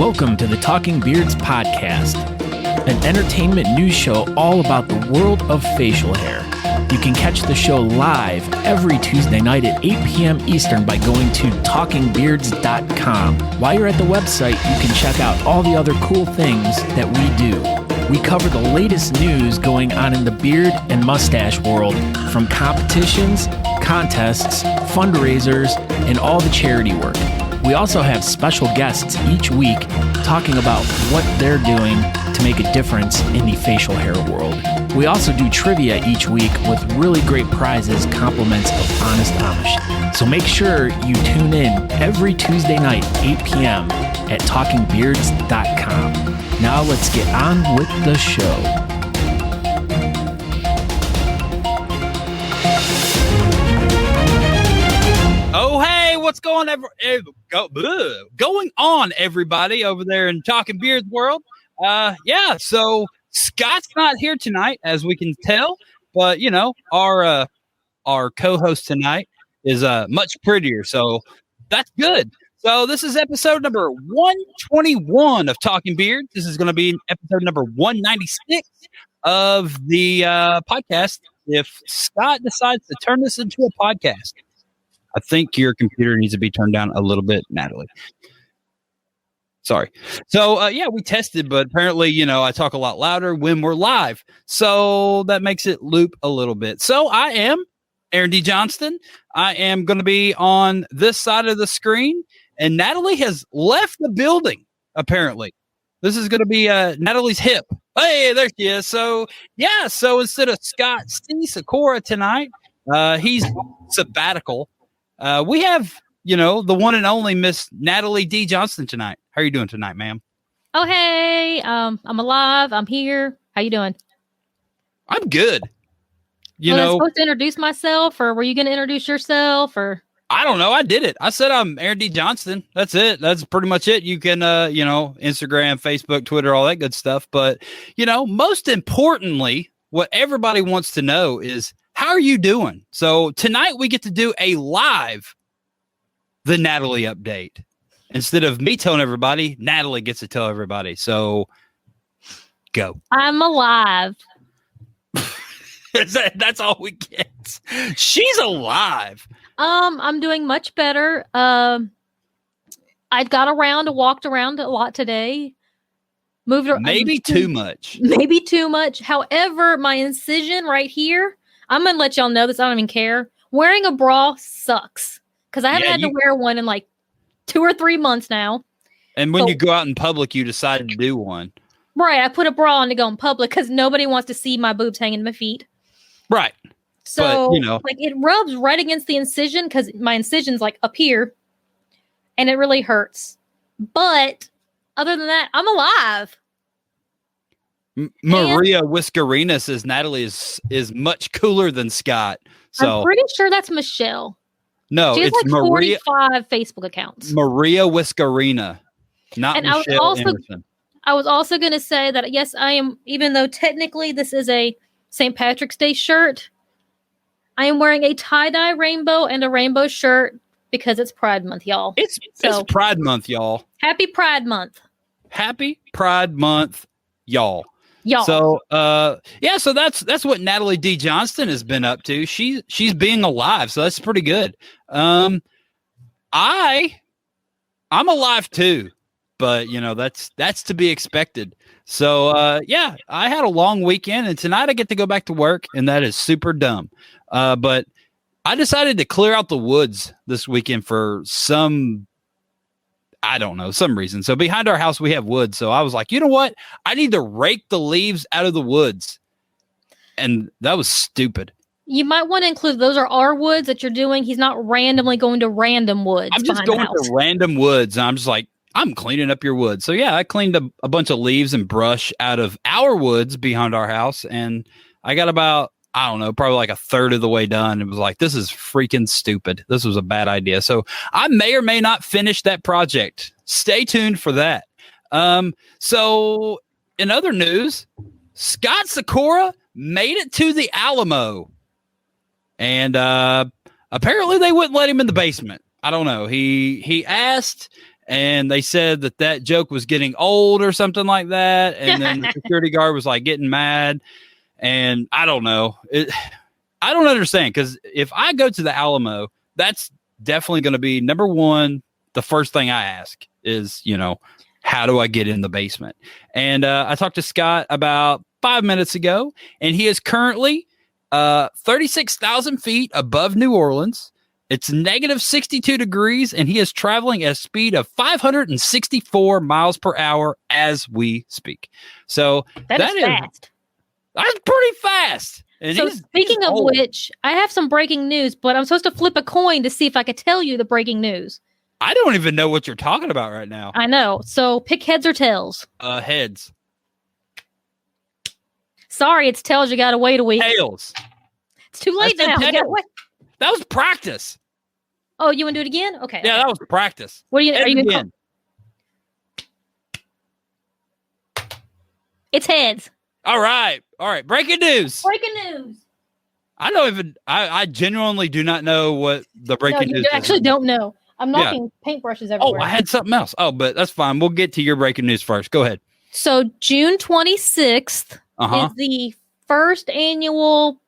Welcome to the Talking Beards podcast, an entertainment news show all about the world of facial hair. You can catch the show live every Tuesday night at 8 p.m. Eastern by going to talkingbeards.com. While you're at the website, you can check out all the other cool things that we do. We cover the latest news going on in the beard and mustache world, from competitions, contests, fundraisers, and all the charity work. We also have special guests each week talking about what they're doing to make a difference in the facial hair world. We also do trivia each week with really great prizes, compliments of Honest Amish. So make sure you tune in every Tuesday night, 8 p.m. at talkingbeards.com. Now let's get on with the show. Oh, hey, what's going on, everybody, over there in Talking Beards world? So Scott's not here tonight, as we can tell, but, you know, our co-host tonight is much prettier, so that's good. So this is episode number 121 of Talking Beards. This is going to be episode number 196 of the podcast if Scott decides to turn this into a podcast. I think your computer needs to be turned down a little bit, Natalie. Sorry. So, we tested, but apparently, you know, I talk a lot louder when we're live. So that makes it loop a little bit. So I am Aaron D. Johnston. I am going to be on this side of the screen, and Natalie has left the building, apparently. This is going to be Natalie's hip. Hey, there she is. So instead of Scott C. Sakura tonight, he's sabbatical. We have, you know, the one and only Miss Natalie D. Johnston tonight. How are you doing tonight, ma'am? Oh, hey, I'm alive. I'm here. How you doing? I'm good. Was I supposed to introduce myself, or were you going to introduce yourself, or? I don't know. I did it. I said I'm Aaron D. Johnston. That's it. That's pretty much it. You can, Instagram, Facebook, Twitter, all that good stuff. But, you know, most importantly, what everybody wants to know is, how are you doing? So tonight we get to do a live The Natalie Update. Instead of me telling everybody, Natalie gets to tell everybody. So go. I'm alive. That's all we get. She's alive. I'm doing much better. I walked around a lot today. Moved around. Maybe too much. Maybe too much. However, my incision right here, I'm going to let y'all know this. I don't even care. Wearing a bra sucks because I haven't had to wear one in like 2 or 3 months now. And when you go out in public, you decide to do one. Right. I put a bra on to go in public because nobody wants to see my boobs hanging to my feet. Right. So, like, it rubs right against the incision because my incision's like up here and it really hurts. But other than that, I'm alive. Maria Whiskerina says Natalie is much cooler than Scott. So I'm pretty sure that's Michelle. No, she has it's like Maria. 45 Facebook accounts. Maria Whiskerina, not and Michelle Emerson. I was also going to say that, yes, I am, even though technically this is a St. Patrick's Day shirt, I am wearing a tie-dye rainbow and a rainbow shirt because it's Pride Month, y'all. It's Pride Month, y'all. Happy Pride Month. Happy Pride Month, y'all. So so that's what Natalie D. Johnston has been up to. She's being alive, so that's pretty good. I'm alive too, but you know that's to be expected. So I had a long weekend, and tonight I get to go back to work, and that is super dumb. But I decided to clear out the woods this weekend for some reason. So behind our house, we have woods. So I was like, you know what? I need to rake the leaves out of the woods. And that was stupid. You might want to include, those are our woods that you're doing. He's not randomly going to random woods. I'm just going to random woods. And I'm just like, I'm cleaning up your woods. So yeah, I cleaned a bunch of leaves and brush out of our woods behind our house. And I got about, I don't know, probably like a third of the way done. It was like, this is freaking stupid. This was a bad idea. So I may or may not finish that project. Stay tuned for that. So in other news, Scott Sakura made it to the Alamo. And apparently they wouldn't let him in the basement. I don't know. He asked, and they said that joke was getting old or something like that. And then the security guard was like getting mad. And I don't know. I don't understand, because if I go to the Alamo, that's definitely going to be number one. The first thing I ask is, how do I get in the basement? And I talked to Scott about 5 minutes ago, and he is currently 36,000 feet above New Orleans. It's negative 62 degrees, and he is traveling at a speed of 564 miles per hour as we speak. So that is fast. That's pretty fast. And so speaking of which, I have some breaking news, but I'm supposed to flip a coin to see if I could tell you the breaking news. I don't even know what you're talking about right now. I know. So pick heads or tails. Heads. Sorry, it's tails. You got to wait a week. Tails. It's too late now. You gotta wait. That was practice. Oh, you want to do it again? Okay. Yeah, that was practice. What are you going to It's heads. All right. Breaking news. I genuinely do not know what the breaking news is. I actually don't know. I'm knocking paintbrushes everywhere. Oh, I had something else. Oh, but that's fine. We'll get to your breaking news first. Go ahead. So June 26th is the first annual,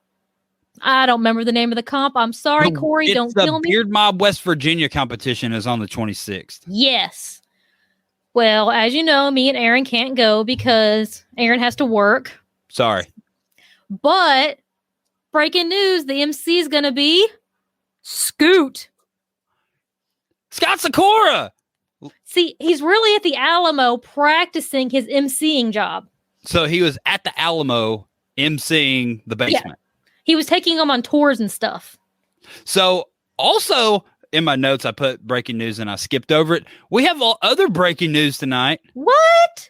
I don't remember the name of the comp. I'm sorry, Corey. Don't kill me. The Beard Mob West Virginia competition is on the 26th. Yes. Well, as you know, me and Aaron can't go because Aaron has to work. Sorry. But breaking news, the MC is going to be Scott Sakura. See, he's really at the Alamo practicing his MCing job. So he was at the Alamo MCing the basement. Yeah. He was taking them on tours and stuff. So also in my notes, I put breaking news and I skipped over it. We have all other breaking news tonight. What?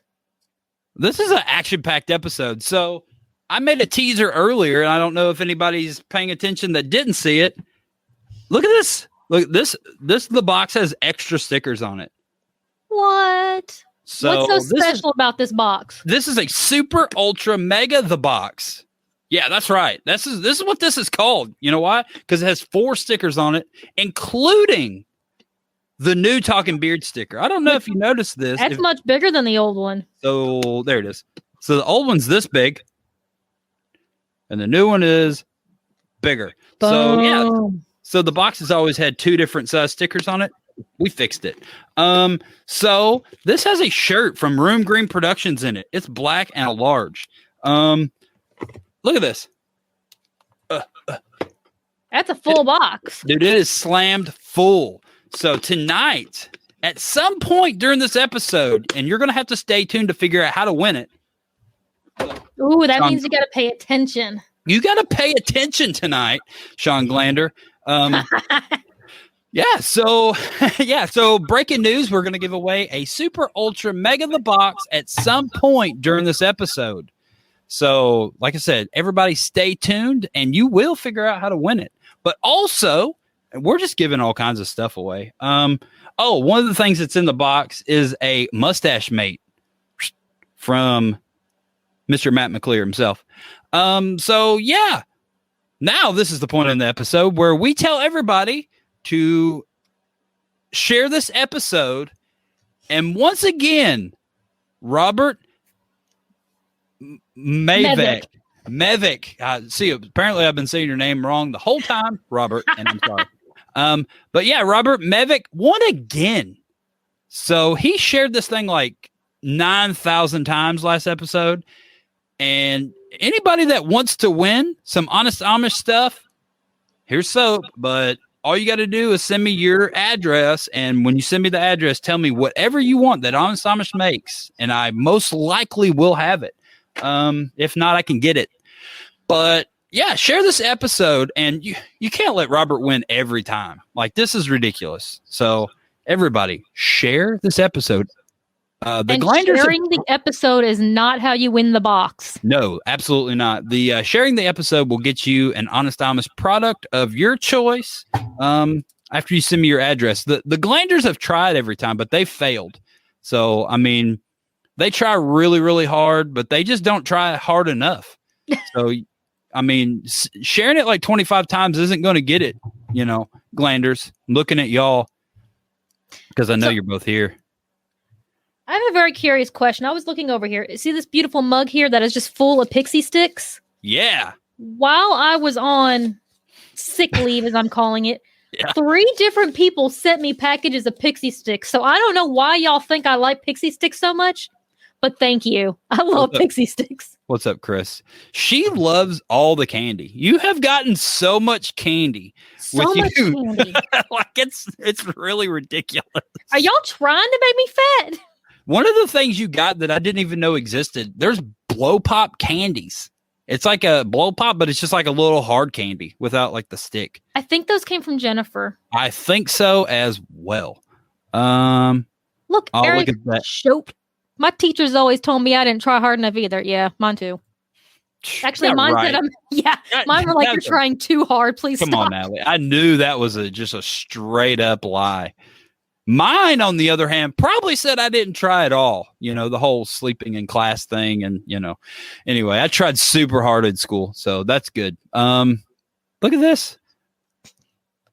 This is an action-packed episode. So I made a teaser earlier, and I don't know if anybody's paying attention that didn't see it. Look at this. Look, the box has extra stickers on it. What? So what's so special about this box? This is a super ultra mega the box. Yeah, that's right. This is what this is called. You know why? Because it has 4 stickers on it, including the new Talking Beard sticker. I don't know if you noticed this. That's much bigger than the old one. So there it is. So the old one's this big, and the new one is bigger. Boom. So yeah. So the box has always had 2 different size stickers on it. We fixed it. So this has a shirt from Room Green Productions in it. It's black and a large. Look at this. That's a full box. Dude, it is slammed full. So tonight, at some point during this episode, and you're going to have to stay tuned to figure out how to win it. Ooh, that means you got to pay attention. You got to pay attention tonight, Sean Glander. So breaking news, we're going to give away a super ultra mega the box at some point during this episode. So, like I said, everybody stay tuned and you will figure out how to win it. But also, we're just giving all kinds of stuff away. One of the things that's in the box is a mustache mate from Mr. Matt McClear himself. So yeah, now this is the point in the episode where we tell everybody to share this episode. And once again, Robert Mevik. See, apparently I've been saying your name wrong the whole time, Robert, and I'm sorry. But yeah, Robert Mevik won again. So he shared this thing like 9,000 times last episode. And anybody that wants to win some Honest Amish stuff, here's soap. But all you got to do is send me your address. And when you send me the address, tell me whatever you want that Honest Amish makes. And I most likely will have it. If not, I can get it. But yeah, share this episode. And you can't let Robert win every time. Like, this is ridiculous. So everybody, share this episode. Sharing the episode is not how you win the box. No, absolutely not. The sharing the episode will get you an Honest Amish product of your choice. After you send me your address, the Glanders have tried every time, but they failed. So I mean, they try really, really hard, but they just don't try hard enough. So I mean, sharing it like 25 times isn't going to get it. You know, Glanders, looking at y'all. Because I know So- you're both here. I have a very curious question. I was looking over here. See this beautiful mug here that is just full of pixie sticks? Yeah. While I was on sick leave, as I'm calling it, Yeah. 3 different people sent me packages of pixie sticks. So I don't know why y'all think I like pixie sticks so much, but thank you. I love pixie sticks. What's up, Chris? She loves all the candy. You have gotten so much candy So with much you. candy. Like it's really ridiculous. Are y'all trying to make me fat? One of the things you got that I didn't even know existed, there's blow pop candies. It's like a blow pop, but it's just like a little hard candy without like the stick. I think those came from Jennifer. I think so as well. Look, Oh, Eric look at that. Shope. My teachers always told me I didn't try hard enough either. Yeah, mine too. Actually, Yeah, mine right. said Yeah, mine were like, you're that's a- trying too hard. Please Come stop. on, Allie. I knew that was just a straight up lie. Mine, on the other hand, probably said I didn't try at all. The whole sleeping in class thing. And, anyway, I tried super hard in school. So that's good. Look at this.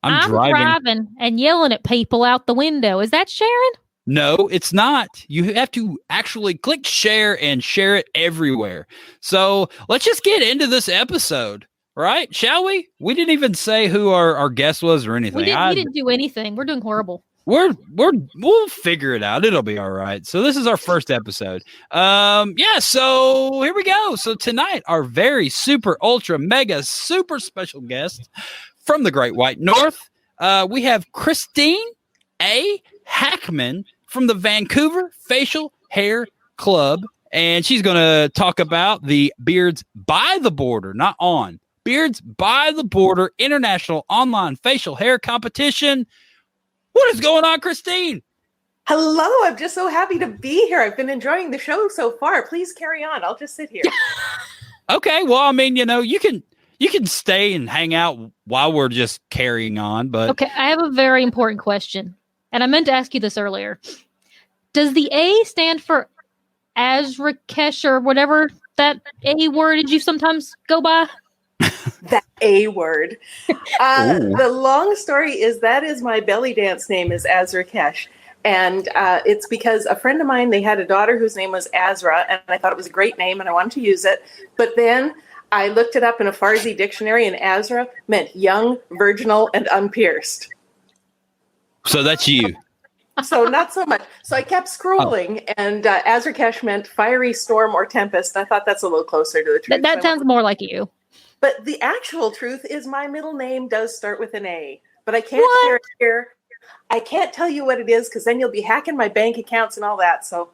I'm driving and yelling at people out the window. Is that Sharon? No, it's not. You have to actually click share and share it everywhere. So let's just get into this episode, right? Shall we? We didn't even say who our guest was or anything. We didn't do anything. We're doing horrible. We'll figure it out. It'll be all right. So this is our first episode. So here we go. So tonight, our very super ultra mega super special guest from the Great White North. We have Christine A Hackman from the Vancouver Facial Hair Club, and she's going to talk about the Beards by the Border, not on, Beards by the Border International Online Facial Hair Competition. What is going on, Christine? Hello, I'm just so happy to be here. I've been enjoying the show so far. Please carry on. I'll just sit here. Okay, well, I mean, you can stay and hang out while we're just carrying on, but Okay, I have a very important question. And I meant to ask you this earlier. Does the A stand for Azrakesh or whatever that A word did you sometimes go by? That A word. The long story is that is my belly dance name is Azrakesh. And it's because a friend of mine, they had a daughter whose name was Azra, and I thought it was a great name and I wanted to use it. But then I looked it up in a Farsi dictionary, and Azra meant young, virginal, and unpierced. so that's you. So not so much. So I kept scrolling, and Azrakesh meant fiery storm or tempest. I thought that's a little closer to the truth. That sounds more like you. But the actual truth is my middle name does start with an A, but I can't share it here. I can't tell you what it is because then you'll be hacking my bank accounts and all that. So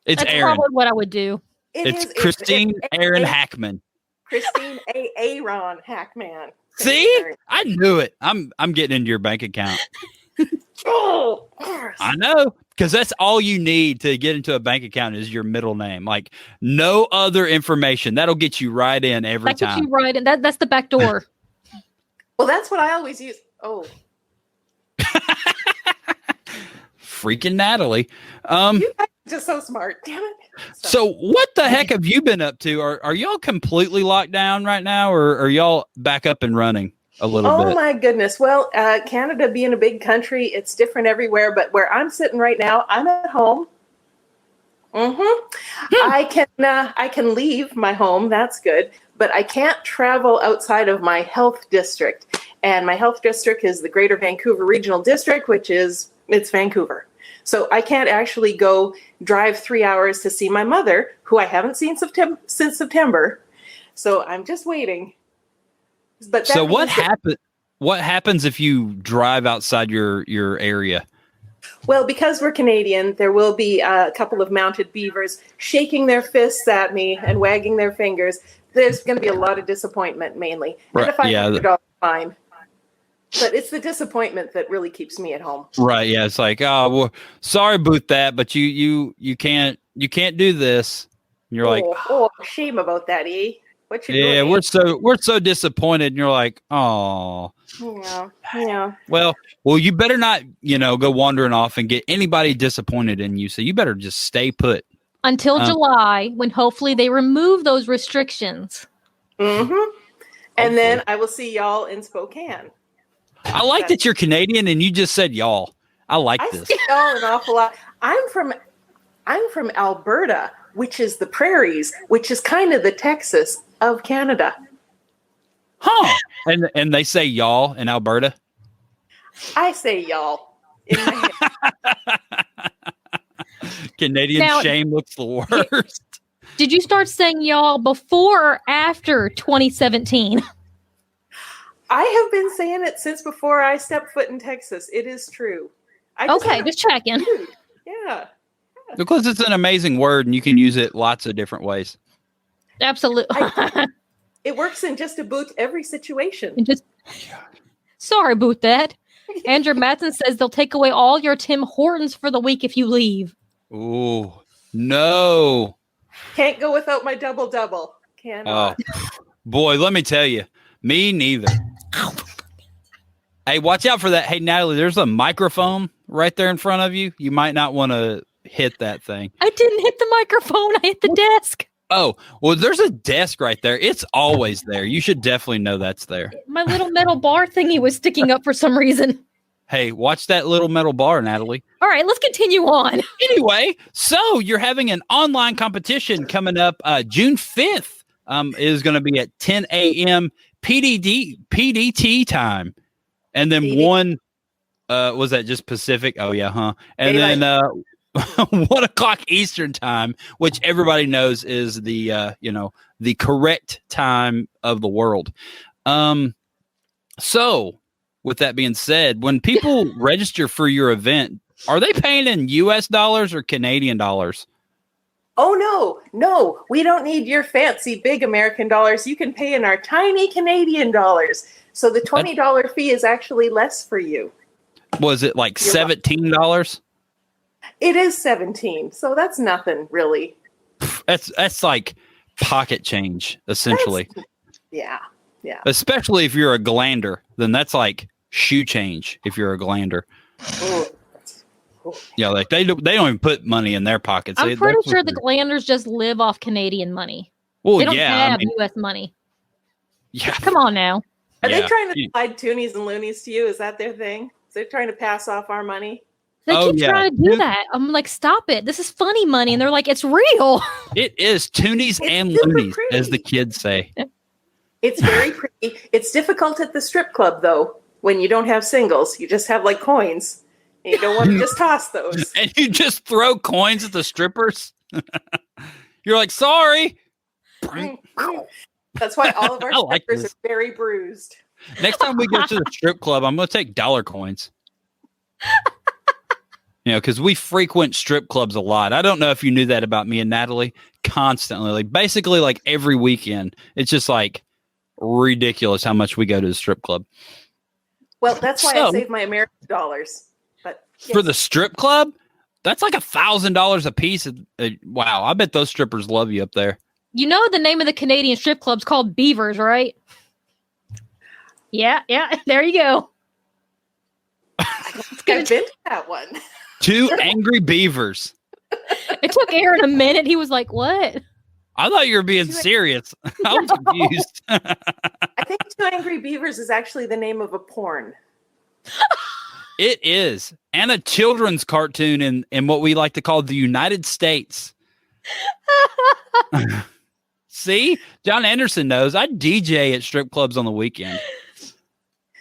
It's That's Aaron. probably what I would do. It's Christine Aaron Hackman. Christine A. Aaron Hackman. See? I knew it. I'm getting into your bank account. Oh, I know, because that's all you need to get into a bank account is your middle name. Like no other information. That'll get you right in every That gets time. you right, and that's the back door. well, that's what I always use. Oh, Freaking Natalie. you guys are just so smart. Damn it. So what the heck have you been up to? Are y'all completely locked down right now, or are y'all back up and running a little Oh bit? my goodness. Well, Canada being a big country, it's different everywhere. But where I'm sitting right now, I'm at home. I can leave my home. That's good. But I can't travel outside of my health district. And my health district is the Greater Vancouver Regional District, it's Vancouver. So I can't actually go drive 3 hours to see my mother, who I haven't seen since September. So I'm just waiting. But So what happens if you drive outside your area? Well, because we're Canadian, there will be a couple of mounted beavers shaking their fists at me and wagging their fingers. There's going to be a lot of disappointment, mainly. Right, And if I yeah. $100, fine. But it's the disappointment that really keeps me at home. Right. Yeah. It's like, oh, well, sorry about that, but you can't do this. And you're like, shame about that, eh? What you yeah, doing? we're so disappointed. And you're like, oh, Yeah. well, you better not, go wandering off and get anybody disappointed in you. So you better just stay put. Until July, when hopefully they remove those restrictions. Mm-hmm. And then I will see y'all in Spokane. I like that you're Canadian and you just said y'all. I like I this. see y'all an awful lot. I'm from Alberta, which is the prairies, which is kind of the Texas of Canada. Huh. And they say y'all in Alberta? I say y'all in my head. Canadian Now- shame looks the worst. Did you start saying y'all before or after 2017? I have been saying it since before I stepped foot in Texas. It is true. Okay, just checking. Yeah. Because it's an amazing word and you can use it lots of different ways. Absolutely. It works in just about every situation. Sorry about that. Andrew Matson says they'll take away all your Tim Hortons for the week if you leave. Ooh, no. Can't go without my double-double. Cannot. Boy, let me tell you, me neither. Hey, watch out for that. Hey, Natalie, there's a microphone right there in front of you. You might not want to hit that thing. I didn't hit the microphone. I hit the desk. Oh, well, there's a desk right there. It's always there. You should definitely know that's there. My little metal bar thingy was sticking up for some reason. Hey, watch that little metal bar, Natalie. All right, let's continue on. Anyway, so you're having an online competition coming up June 5th. It is going to be at 10 a.m. PDT time. And then was that just Pacific? Oh, yeah, huh? And then 1 o'clock Eastern time, which everybody knows is the correct time of the world. So with that being said, when people register for your event, are they paying in US dollars or Canadian dollars? Oh, no, we don't need your fancy big American dollars. You can pay in our tiny Canadian dollars. So the $20 fee is actually less for you. Was it like $17? It is 17, so that's nothing really. That's like pocket change, essentially. Yeah. Especially if you're a glander, then that's like shoe change. If you're a glander, yeah, like they don't even put money in their pockets. I'm pretty sure the glanders just live off Canadian money. Well, they don't have U.S. money. Yeah, come on now. Are they trying to slide toonies and loonies to you? Is that their thing? They're trying to pass off our money. They keep trying to do that. I'm like, stop it. This is funny money. And they're like, it's real. It is toonies and loonies, as the kids say. It's very pretty. It's difficult at the strip club, though, when you don't have singles. You just have like coins. And you don't want to just toss those. And you just throw coins at the strippers. You're like, sorry. That's why all of our strippers are very bruised. Next time we go to the strip club, I'm going to take dollar coins. Because we frequent strip clubs a lot. I don't know if you knew that about me and Natalie. Constantly, like basically like every weekend. It's just like ridiculous how much we go to the strip club. Well, that's why I save my American dollars. But for the strip club, that's like $1,000 a piece. Wow, I bet those strippers love you up there. You know the name of the Canadian strip club's called Beavers, right? Yeah, there you go. I've been to that one. 2 Angry Beavers. It took Aaron a minute. He was like, what? I thought you were being serious. I was confused. I think 2 Angry Beavers is actually the name of a porn. It is. And a children's cartoon in what we like to call the United States. See? John Anderson knows. I DJ at strip clubs on the weekend.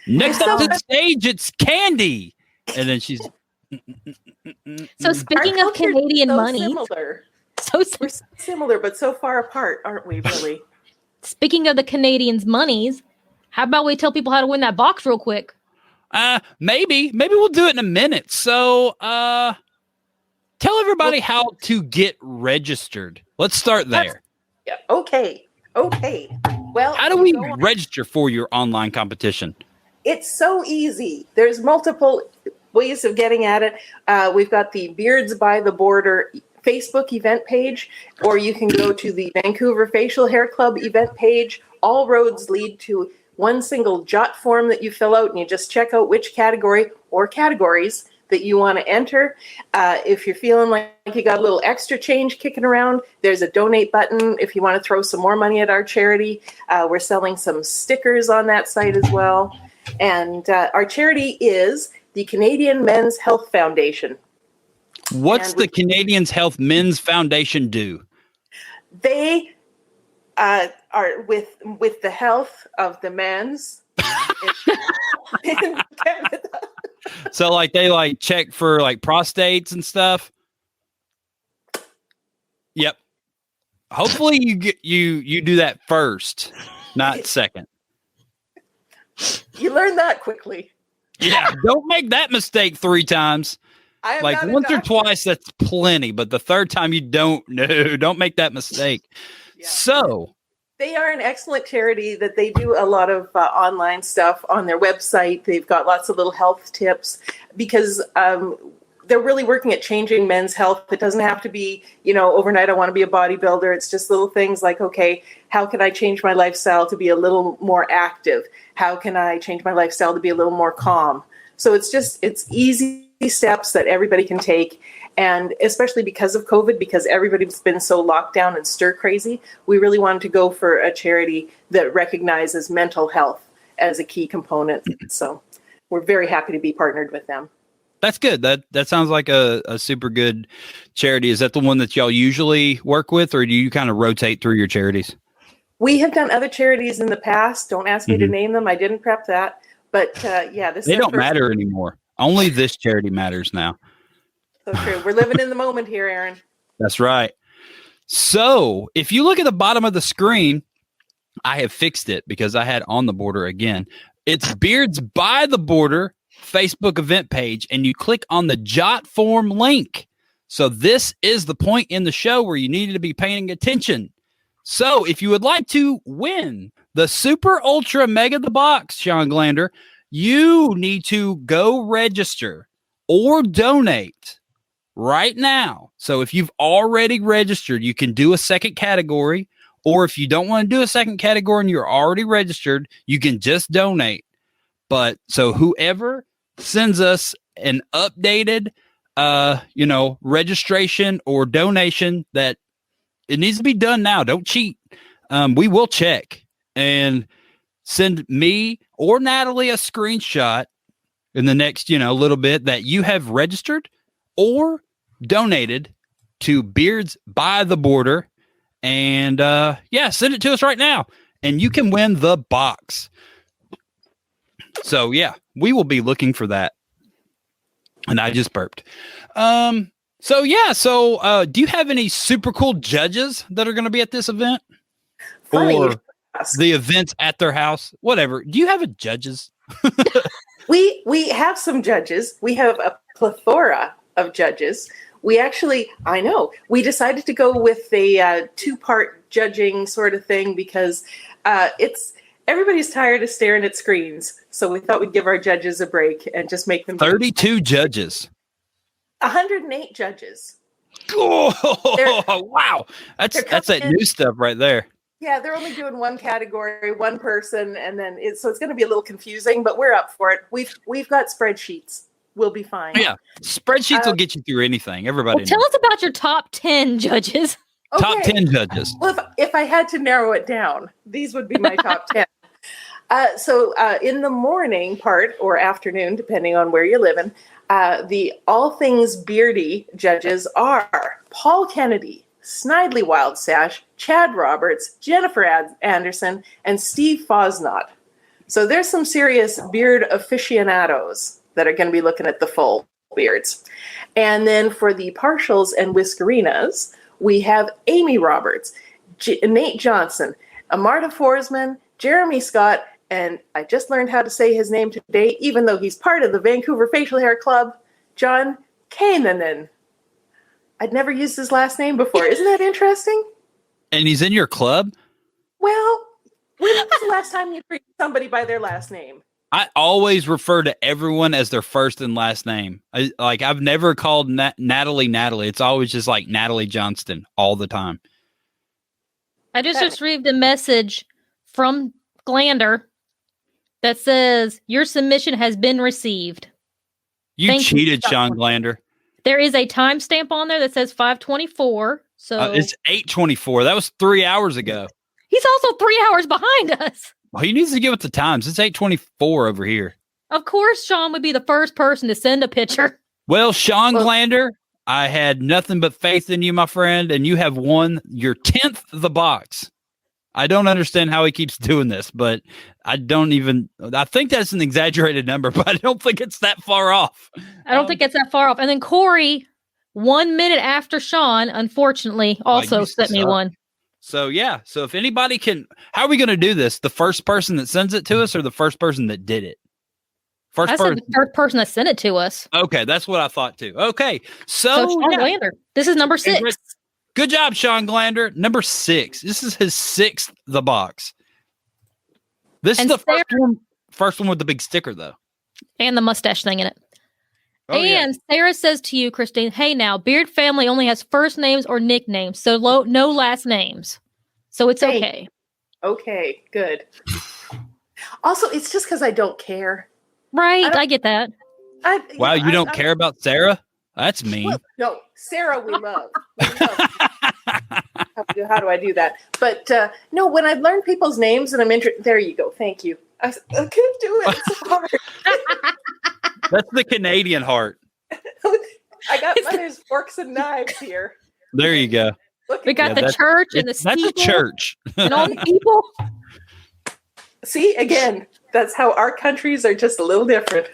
Next up to the stage, it's Candy. And then she's... So speaking of Canadian money... Similar. We're similar, but so far apart, aren't we, really? Speaking of the Canadians' monies, how about we tell people how to win that box real quick? Maybe we'll do it in a minute. So, tell everybody how to get registered. Let's start there. Yeah. Okay. Well, how do we register for your online competition? It's so easy. There's multiple ways of getting at it. We've got the Beards by the Border Facebook event page, or you can go to the Vancouver Facial Hair Club event page. All roads lead to one single jot form that you fill out, and you just check out which category or categories that you want to enter. If you're feeling like you got a little extra change kicking around, there's a donate button if you want to throw some more money at our charity. We're selling some stickers on that site as well. And our charity is the Canadian Men's Health Foundation. What's the Canadians Health Men's Foundation do? They are with the health of the men's in Canada. So like they like check for like prostates and stuff. Yep. Hopefully you do that first, not second. You learn that quickly. Yeah, don't make that mistake 3 times. Like once or twice, that's plenty. But the third time, don't make that mistake. Yeah. So they are an excellent charity that they do a lot of online stuff on their website. They've got lots of little health tips because they're really working at changing men's health. It doesn't have to be, overnight, I want to be a bodybuilder. It's just little things like, okay, how can I change my lifestyle to be a little more active? How can I change my lifestyle to be a little more calm? So it's easy steps that everybody can take. And especially because of COVID, because everybody's been so locked down and stir crazy, we really wanted to go for a charity that recognizes mental health as a key component. So we're very happy to be partnered with them. That's good. That sounds like a super good charity. Is that the one that y'all usually work with, or do you kind of rotate through your charities? We have done other charities in the past. Don't ask me to name them. I didn't prep that. But they don't matter anymore. Only this charity matters now. So true. We're living in the moment here, Aaron. That's right. So if you look at the bottom of the screen, I have fixed it because I had On the Border again. It's Beards by the Border Facebook event page, and you click on the Jot Form link. So this is the point in the show where you needed to be paying attention. So if you would like to win the Super Ultra Mega the Box, Sean Glander, you need to go register or donate right now. So if you've already registered, you can do a second category, or if you don't want to do a second category and you're already registered, you can just donate. But so whoever sends us an updated, registration or donation, that it needs to be done now. Don't cheat. We will check and send me or Natalie a screenshot in the next, little bit that you have registered or donated to Beards by the Border. And send it to us right now and you can win the box. So yeah, we will be looking for that. And I just burped. Do you have any super cool judges that are going to be at this event? Funny. Or the events at their house? Whatever. Do you have a judges? We have some judges. We have a plethora of judges. We decided to go with a 2-part judging sort of thing because everybody's tired of staring at screens. So we thought we'd give our judges a break and just make them 32 judges. 108 judges. Oh, wow. That's that new stuff right there. Yeah, they're only doing one category, one person, and then it's going to be a little confusing, but we're up for it. We've got spreadsheets. We'll be fine. Yeah, spreadsheets will get you through anything. Everybody tell us about your top 10 judges. Okay. Top 10 judges. Well, if I had to narrow it down, these would be my top 10. So in the morning part or afternoon, depending on where you're living, the all things beardy judges are Paul Kennedy, Snidely Wildsash, Chad Roberts, Jennifer Anderson, and Steve Fosnot. So there's some serious beard aficionados that are going to be looking at the full beards. And then for the partials and whiskerinas, we have Amy Roberts, Nate Johnson, Amarta Forsman, Jeremy Scott, and I just learned how to say his name today, even though he's part of the Vancouver Facial Hair Club, John Kainanen. I'd never used his last name before. Isn't that interesting? And he's in your club? Well, when was the last time you treated somebody by their last name? I always refer to everyone as their first and last name. I've never called Natalie. It's always just like Natalie Johnston all the time. I just received a message from Glander that says your submission has been received. You cheated, Sean Glander. There is a timestamp on there that says 5:24. So it's 8:24. That was 3 hours ago. He's also 3 hours behind us. Well, he needs to get with the times. It's 8:24 over here. Of course, Sean would be the first person to send a picture. Well, Sean Glander, I had nothing but faith in you, my friend, and you have won your 10th the box. I don't understand how he keeps doing this, but I think that's an exaggerated number, but I don't think it's that far off. I don't think it's that far off. And then Corey, 1 minute after Sean, unfortunately, also sent me one. So, yeah. So if anybody how are we going to do this? The first person that sends it to us or the first person that did it? I said the first person that sent it to us. Okay. That's what I thought too. Okay. So Sean Glander. This is number 6. Good job, Sean Glander. Number 6. This is his 6th the box. This is the first one with the big sticker, though. And the mustache thing in it. Oh, and Sarah says to you, Christine, hey now, Beard family only has first names or nicknames, so no last names. So it's okay. Okay, good. Also, it's just because I don't care. Right, I get that. Wow, you don't care about Sarah? That's mean. Well, no, Sarah we love. How do I do that? But no, when I learn people's names and I'm interested, there you go. Thank you. I can't do it. It's so hard. That's the Canadian heart. I got mother's forks and knives here. There you go. We got the church and the steeple. That's a church. And all the people. See, again, that's how our countries are just a little different.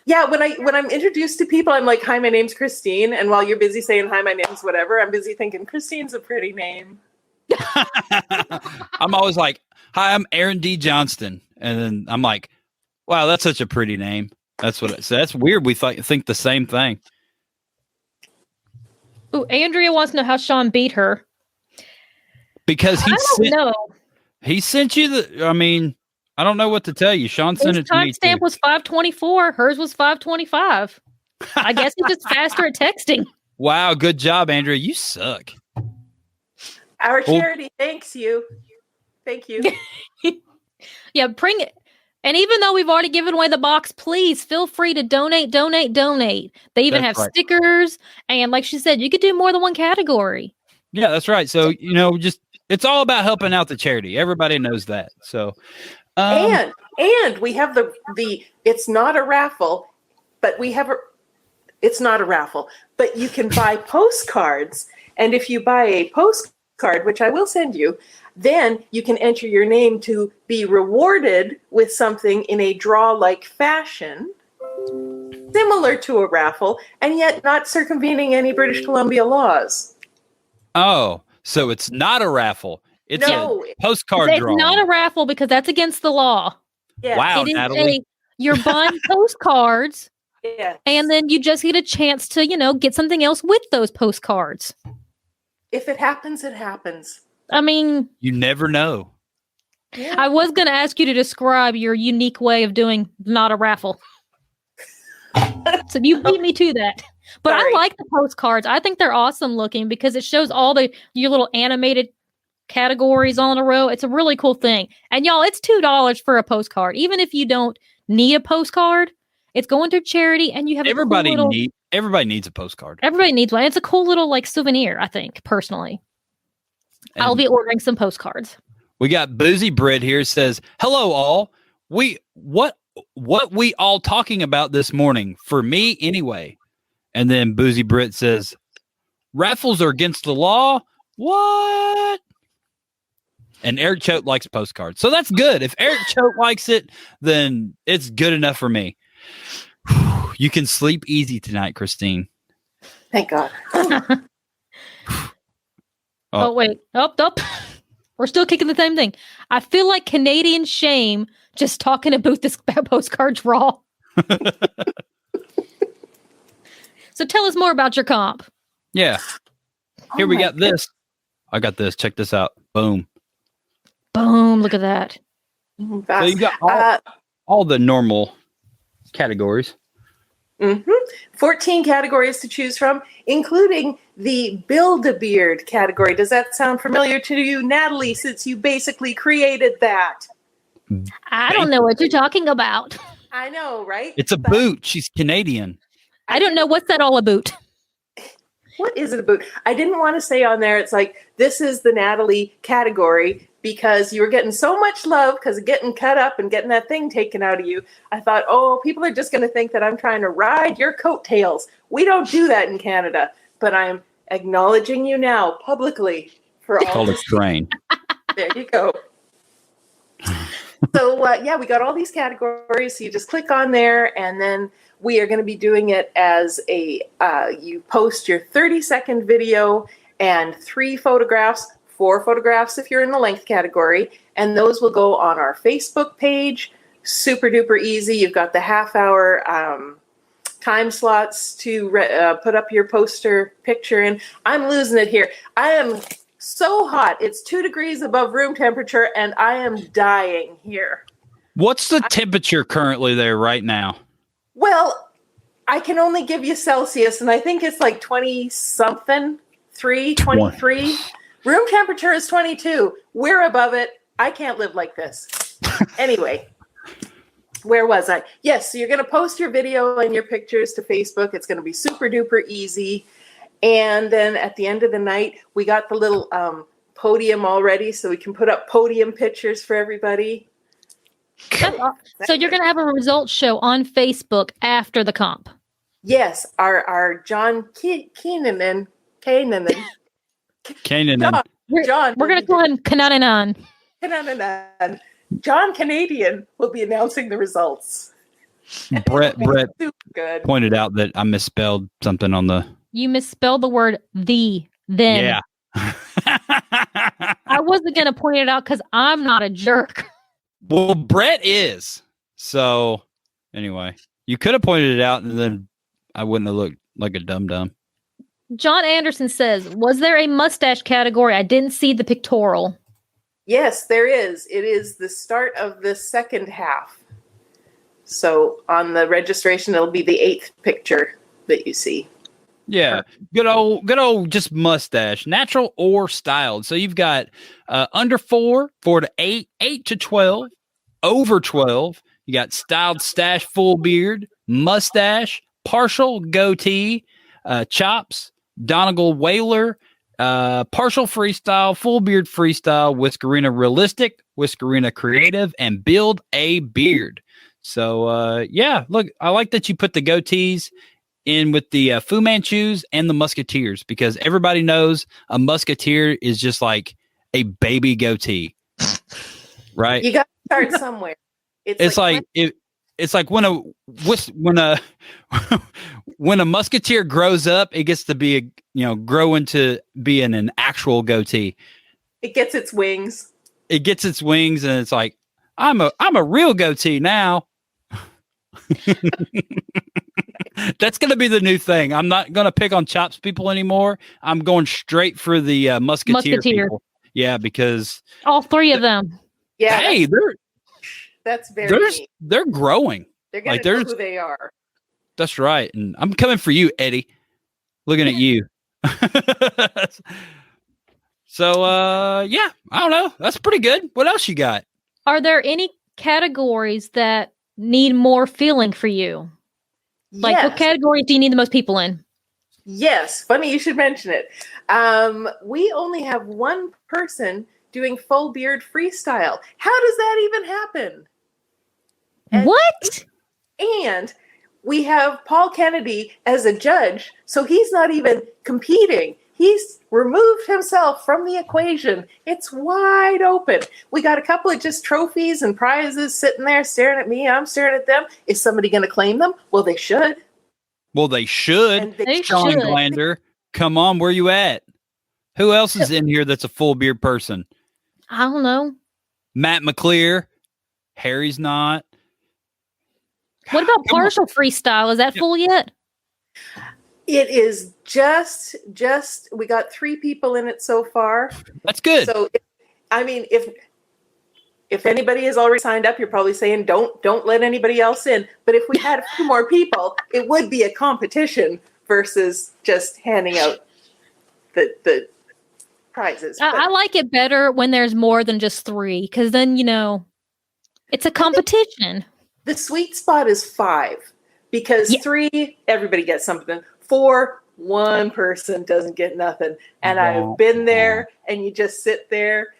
Yeah, when I'm introduced to people, I'm like, hi, my name's Christine. And while you're busy saying, hi, my name's whatever, I'm busy thinking, Christine's a pretty name. I'm always like, hi, I'm Aaron D. Johnston. And then I'm like, wow, that's such a pretty name. That's what it says. That's weird. We think the same thing. Ooh, Andrea wants to know how Sean beat her. Because he sent you I don't know what to tell you. Sean sent it to me. His timestamp was 5:24. Hers was 5:25. I guess he's just faster at texting. Wow, good job, Andrea. You suck. Our charity thanks you. Thank you. Yeah, bring it. And even though we've already given away the box, please feel free to donate. They even have stickers. And like she said, you could do more than one category. Yeah, that's right. So, it's all about helping out the charity. Everybody knows that. So, and we have the it's not a raffle, but it's not a raffle, but you can buy postcards. And if you buy a postcard, which I will send you, then you can enter your name to be rewarded with something in a draw-like fashion, similar to a raffle, and yet not circumvening any British Columbia laws. Oh, so it's not a raffle. It's a postcard draw. It's not a raffle because that's against the law. Yeah. Wow, Natalie. You're buying postcards, yeah, and then you just get a chance to, get something else with those postcards. If it happens, it happens. I mean, you never know. Yeah. I was going to ask you to describe your unique way of doing not a raffle. So you beat me to that. But sorry. I like the postcards. I think they're awesome looking because it shows all your little animated categories all in a row. It's a really cool thing. And y'all, it's $2 for a postcard. Even if you don't need a postcard, it's going to charity and you have everybody needs a postcard. Everybody needs one. It's a cool little souvenir, I think, personally. And I'll be ordering some postcards. We got Boozy Brit here says, hello all. What we all talking about this morning? For me, anyway. And then Boozy Brit says, raffles are against the law? What? And Eric Choate likes postcards. So that's good. If Eric Choate likes it, then it's good enough for me. You can sleep easy tonight, Christine. Thank God. Oh, wait. Up. We're still kicking the same thing. I feel like Canadian shame just talking about this postcard draw. So tell us more about your comp. Yeah. Here we got this. I got this. Check this out. Boom. Boom. Look at that. So you got all the normal categories. Mm-hmm. 14 categories to choose from, including the Build-A-Beard category. Does that sound familiar to you, Natalie, since you basically created that? I don't know what you're talking about. I know, right? It's a boot. She's Canadian. I don't know what's that all about. what is it about? I didn't want to say on there, it's like, this is the Natalie category because you were getting so much love because of getting cut up and getting that thing taken out of you. I thought, oh, people are just going to think that I'm trying to ride your coattails. We don't do that in Canada, but I'm acknowledging you now publicly for all Called a train. There you go. So, we got all these categories. So you just click on there, and then we are going to be doing it as you post your 30-second video and 3 photographs, 4 photographs if you're in the length category, and those will go on our Facebook page. Super duper easy. You've got the half-hour time slots to put up your poster picture in. I'm losing it here. I am so hot. It's 2 degrees above room temperature, and I am dying here. What's the temperature currently there right now? Well, I can only give you Celsius, and I think it's like 20-something, 23. Room temperature is 22. We're above it. I can't live like this. Anyway, where was I? Yes, so you're going to post your video and your pictures to Facebook. It's going to be super duper easy. And then at the end of the night, we got the little podium already, so we can put up podium pictures for everybody. So you're going to have a results show on Facebook after the comp. Yes, our John Keenan. John. We're going to call him Kananan. John Canadian will be announcing the results. Brett good. pointed out that I misspelled something on the... You misspelled the word then. Yeah. I wasn't going to point it out because I'm not a jerk. Well, Brett is. So, anyway, you could have pointed it out and then I wouldn't have looked like a dum-dum. John Anderson says, was there a mustache category? I didn't see the pictorial. Yes, there is. It is the start of the second half. So on the registration, it'll be the 8th picture that you see. Yeah, good old just mustache, natural or styled. So you've got under 4 to 8, 8 to 12, over 12. You got styled stash, full beard, mustache, partial goatee, chops, Donegal Whaler, partial freestyle, full beard freestyle, Whiskerina realistic, Whiskerina creative, and build a beard. So look, I like that you put the goatees in with the Fu Manchus and the Musketeers, because everybody knows a Musketeer is just like a baby goatee, right? You got to start somewhere. It's like when a Musketeer grows up, it gets to be grow into being an actual goatee. It gets its wings. It gets its wings, and it's like I'm a real goatee now. That's going to be the new thing. I'm not going to pick on Chops people anymore. I'm going straight for the Musketeer people. Yeah, because all 3 of them. Yeah. Hey, they're growing. They're going to know who they are. That's right. And I'm coming for you, Eddie. Looking at you. So, I don't know. That's pretty good. What else you got? Are there any categories that need more feeling for you? Like, what categories do you need the most people in? Yes. Funny you should mention it. We only have 1 person doing full beard freestyle. How does that even happen? What? And we have Paul Kennedy as a judge, so he's not even competing. He's removed himself from the equation. It's wide open. We got a couple of just trophies and prizes sitting there staring at me. I'm staring at them. Is somebody going to claim them? Well, they should. They should. Sean Glander, come on, where you at? Who else is in here that's a full beard person? I don't know. Matt McClear. Harry's not. What about partial freestyle? Is that full yet? It is just we got 3 people in it so far. That's good. So, if anybody has already signed up, you're probably saying don't let anybody else in. But if we had a few more people, it would be a competition versus just handing out the prizes. I like it better when there's more than just 3, because then it's a competition. The sweet spot is 5, because 3 everybody gets something. 4 one person doesn't get nothing. And I've been there, and you just sit there.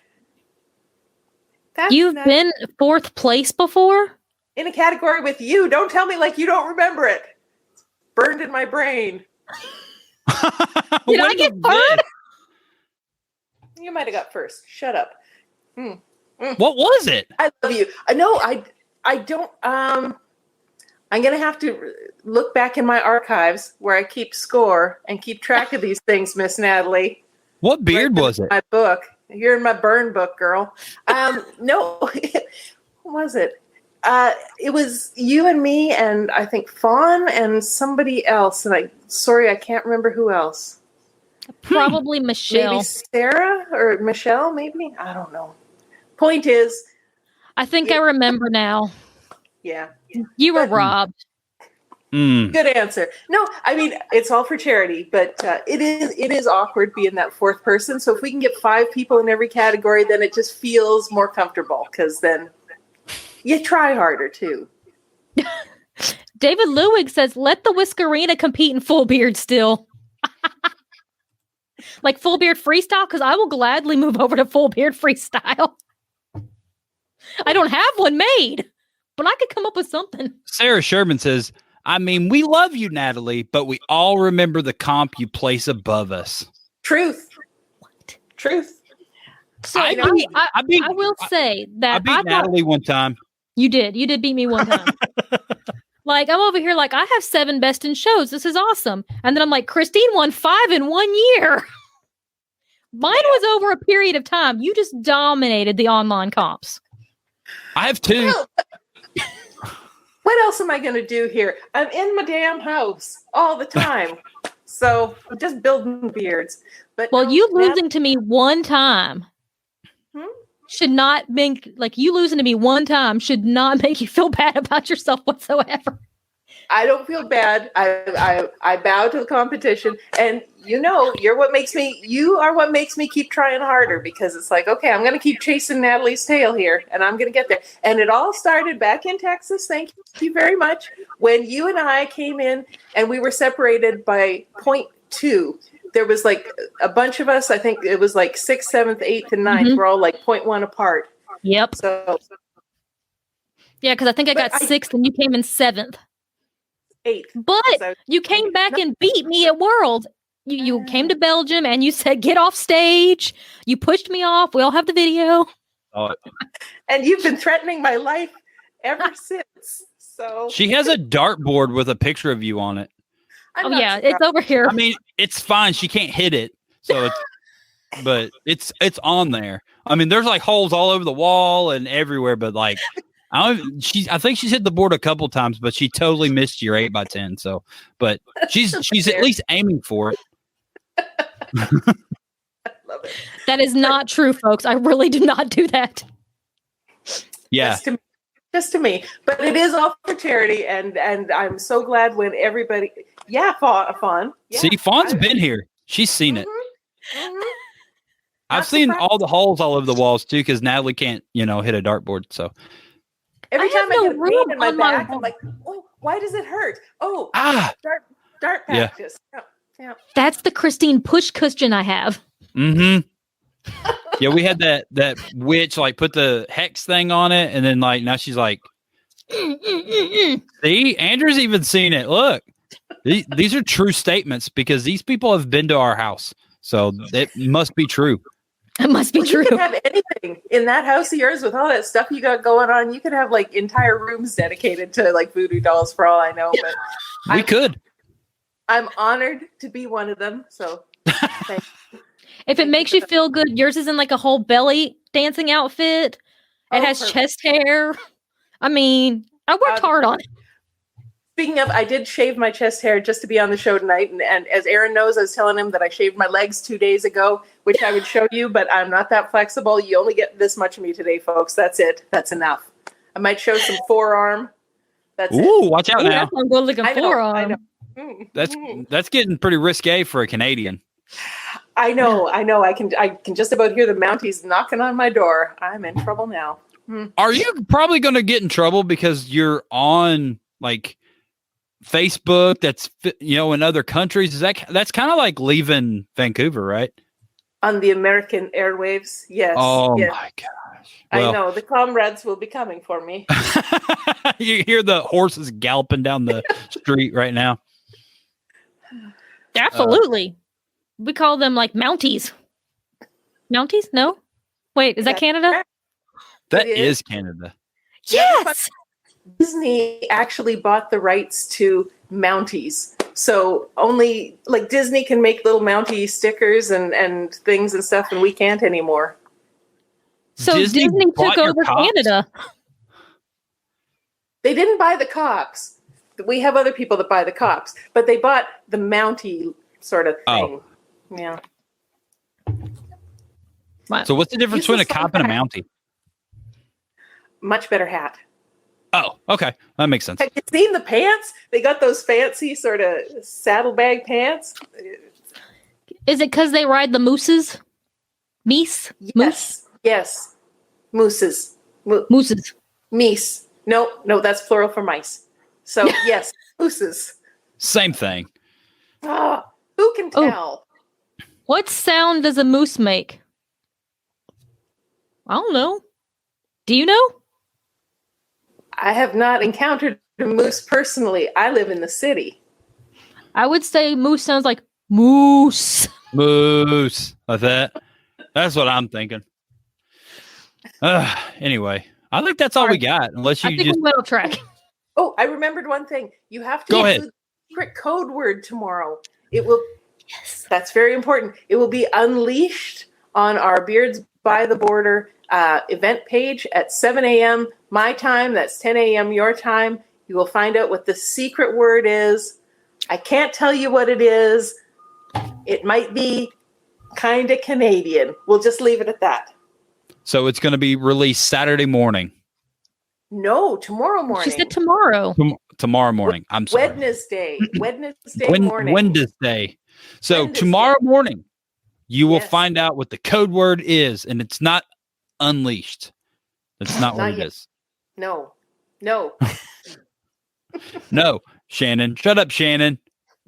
You've been 4th place before? In a category with you. Don't tell me like you don't remember it. It's burned in my brain. Did I get 3rd? You might have got 1st. Shut up. What was it? I love you. No, I don't. I'm going to have to look back in my archives where I keep score and keep track of these things, Miss Natalie. What beard was it? My book. You're in my burn book, girl. No, what was it? It was you and me, and I think Fawn and somebody else. And I can't remember who else. Probably Michelle. Maybe Sarah or Michelle, maybe? I don't know. Point is, I think I remember now. Yeah. You were robbed. Good answer. No, I mean, it's all for charity, but it is awkward being that 4th person. So if we can get 5 people in every category, then it just feels more comfortable because then you try harder too. David Lewig says, let the Whiskerina compete in full beard still. Like full beard freestyle, because I will gladly move over to full beard freestyle. I don't have one made, but I could come up with something. Sarah Sherman says, I mean, we love you, Natalie, but we all remember the comp you place above us. Truth. What? Truth. So I will say that I beat Natalie one time. You did. You did beat me one time. Like, I'm over here like, I have 7 best in shows. This is awesome. And then I'm like, Christine won 5 in 1 year. Mine was over a period of time. You just dominated the online comps. I have 2. What else am I going to do here? I'm in my damn house all the time. So I'm just building beards. But you losing to me one time should not make, like, you losing to me one time should not make you feel bad about yourself whatsoever. I don't feel bad. I bow to the competition, and you are what makes me keep trying harder, because it's like, okay, I'm going to keep chasing Natalie's tail here, and I'm going to get there. And it all started back in Texas. Thank you very much. When you and I came in, and we were separated by 0.2. There was like a bunch of us. I think it was like 6th, 7th, 8th, and 9th. We're all like 0.1 apart. Yep. So yeah, because I think I got 6th, and you came in 7th. 8th. But you came back and beat me at World. You came to Belgium and you said, get off stage. You pushed me off. We all have the video. Oh. And you've been threatening my life ever since. So she has a dartboard with a picture of you on it. It's over here. I mean, it's fine. She can't hit it. So but it's on there. I mean, there's like holes all over the wall and everywhere, but like, I think she's hit the board a couple times, but she totally missed your 8x10. So, but she's at least aiming for it. Love it. That is not true, folks. I really do not do that. Yeah. Just to me. But it is all for charity, and I'm so glad when everybody Fawn. Yeah, see, Fawn's been here. She's seen it. Mm-hmm. I've seen all the holes all over the walls too, because Natalie can't, hit a dartboard. So every time I get a pain in my back, I'm like, oh, why does it hurt? Oh, dart practice. Yeah. That's the Christine push cushion I have. Mm-hmm. Yeah, we had that witch like put the hex thing on it, and then like now she's like, see, Andrew's even seen it. Look, these are true statements because these people have been to our house, so it must be true. It must be true. You could have anything in that house of yours with all that stuff you got going on. You could have like entire rooms dedicated to like voodoo dolls, for all I know. But we could. I'm honored to be one of them. So, thank you. If it makes you feel good, yours is in like a whole belly dancing outfit. It has perfect chest hair. I mean, I worked hard on it. Speaking of, I did shave my chest hair just to be on the show tonight. And as Aaron knows, I was telling him that I shaved my legs 2 days ago, which I would show you, but I'm not that flexible. You only get this much of me today, folks. That's it. That's enough. I might show some forearm. That's it. Watch out now. That's one good looking forearm. I know. That's getting pretty risque for a Canadian. I know. I can just about hear the Mounties knocking on my door. I'm in trouble now. Are you probably going to get in trouble because you're on like Facebook that's in other countries. That's kind of like leaving Vancouver, right? On the American airwaves, yes. Oh yes. my gosh! I know the comrades will be coming for me. You hear the horses galloping down the street right now. Absolutely. We call them like Mounties. Mounties? No? Wait, is that Canada? That is Canada. Yes! Disney actually bought the rights to Mounties. So only like Disney can make little Mountie stickers and things and stuff, and we can't anymore. So Disney took over Canada. They didn't buy the cops. We have other people that buy the cops, but they bought the Mountie sort of thing. Oh. Yeah. So what's the difference between a cop and a Mountie? Much better hat. Oh, okay. That makes sense. Have you seen the pants? They got those fancy sort of saddlebag pants. Is it because they ride the mooses? Meese? Yes. Moose? Yes. Mooses. Mooses. Meese. No, that's plural for mice. So, yes, mooses. Same thing. Oh, who can tell? What sound does a moose make? I don't know. Do you know? I have not encountered a moose personally. I live in the city. I would say moose sounds like moose. Moose. Like that. That's what I'm thinking. Anyway, I think that's all we got. Unless you just we went off track. Oh, I remembered one thing. You have to go use ahead. the secret code word tomorrow. It will. Yes, that's very important. It will be unleashed on our Beards by the Border event page at 7 a.m. my time. That's 10 a.m. your time. You will find out what the secret word is. I can't tell you what it is. It might be kind of Canadian. We'll just leave it at that. So it's going to be released Saturday morning. No, tomorrow morning. She said tomorrow. Tomorrow morning. I'm sorry. Wednesday morning. Wednesday. So tomorrow morning, you will find out what the code word is, and it's not unleashed. That's not what it is. No. No, Shannon. Shut up, Shannon.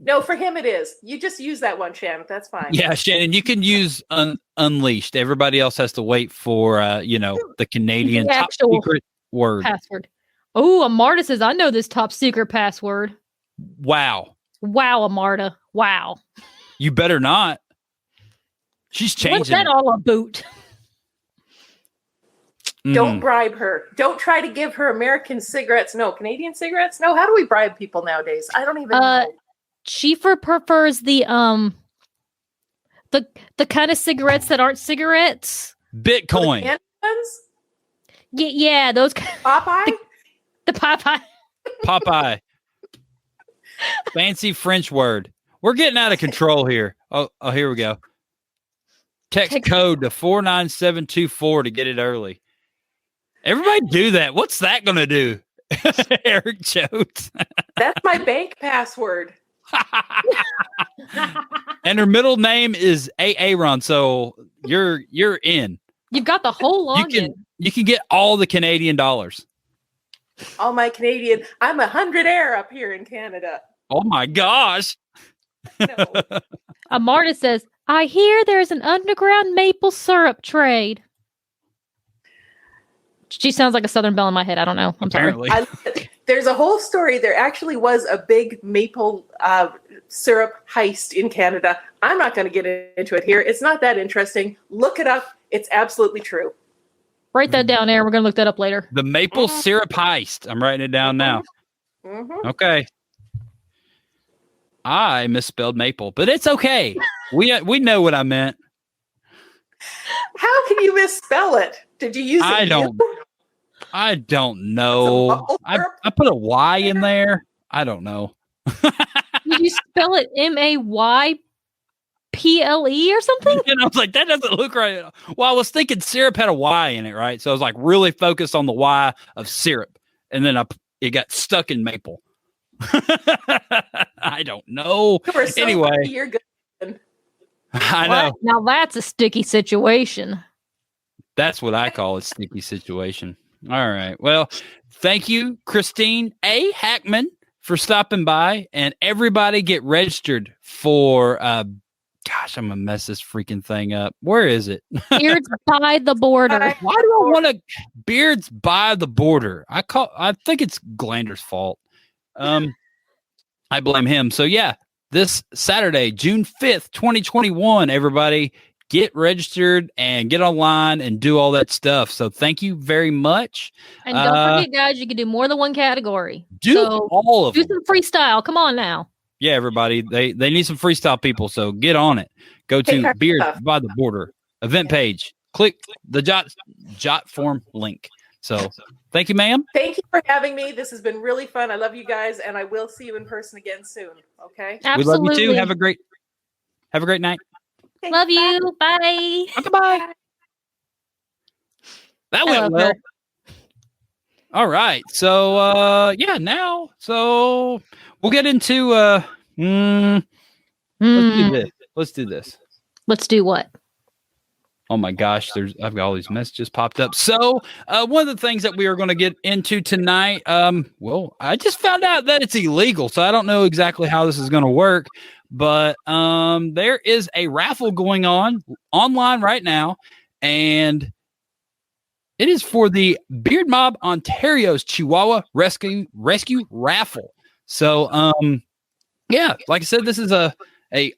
No, for him it is. You just use that one, Shannon. That's fine. Yeah, Shannon, you can use unleashed. Everybody else has to wait for, the Canadian top secret word. Password. Oh, Amarta says, I know this top secret password. Wow. Wow, Amarta. Wow. You better not. She's changing. What's that all about? Don't bribe her. Don't try to give her American cigarettes. No, Canadian cigarettes? No, how do we bribe people nowadays? I don't even know. Schiefer prefers the kind of cigarettes that aren't cigarettes. Bitcoin. The ones? Yeah, those. Popeye? The Popeye. Popeye. Fancy French word. We're getting out of control here. Oh, here we go. Text code to 49724 to get it early. Everybody do that. What's that going to do? Eric Jones. That's my bank password. And her middle name is Aaron, so you're in. You've got the whole login. You can get all the Canadian dollars. All my Canadian. I'm 100 air up here in Canada. Oh my gosh. No. Amarta says, I hear there's an underground maple syrup trade. She sounds like a Southern Belle in my head. I don't know. I'm Apparently. sorry. There's a whole story. There actually was a big maple syrup heist in Canada. I'm not going to get into it here. It's not that interesting. Look it up. It's absolutely true. Write that down, Aaron. We're going to look that up later. The maple syrup heist. I'm writing it down now. Mm-hmm. Okay. I misspelled maple, but it's okay. We know what I meant. How can you misspell it? Did you use it? I don't know. I put a Y in there. I don't know. Did you spell it MAYPLE or something? And I was like, that doesn't look right. Well, I was thinking syrup had a Y in it, right? So I was like really focused on the Y of syrup. And then it got stuck in maple. I don't know. Anyway, you're good. I know. Now that's a sticky situation. That's what I call a sticky situation. All right. Well, thank you, Christine A. Hackman, for stopping by, and everybody get registered for. Gosh, I'm gonna mess this freaking thing up. Where is it? Beards by the border. Why do I want to beards by the border? I think it's Glander's fault. I blame him. So yeah, this Saturday, June 5th, 2021, everybody get registered and get online and do all that stuff. So thank you very much. And don't forget, guys, you can do more than one category. Do all of them. Do some freestyle. Come on now. Yeah, everybody. They need some freestyle people, so get on it. Go to Beard by the Border event page. Click the jot form link. So thank you, ma'am. Thank you for having me. This has been really fun. I love you guys, and I will see you in person again soon. Okay. Absolutely. We love you too. Have a great night. Thanks, Love you. Bye. Goodbye. That went well. All right. So now we'll get into let's do this. Let's do what? Oh my gosh, I've got all these messages popped up. So one of the things that we are going to get into tonight, I just found out that it's illegal, so I don't know exactly how this is going to work, but there is a raffle going on online right now, and it is for the Beard Mob Ontario's Chihuahua Rescue Raffle. So yeah, like I said, this is a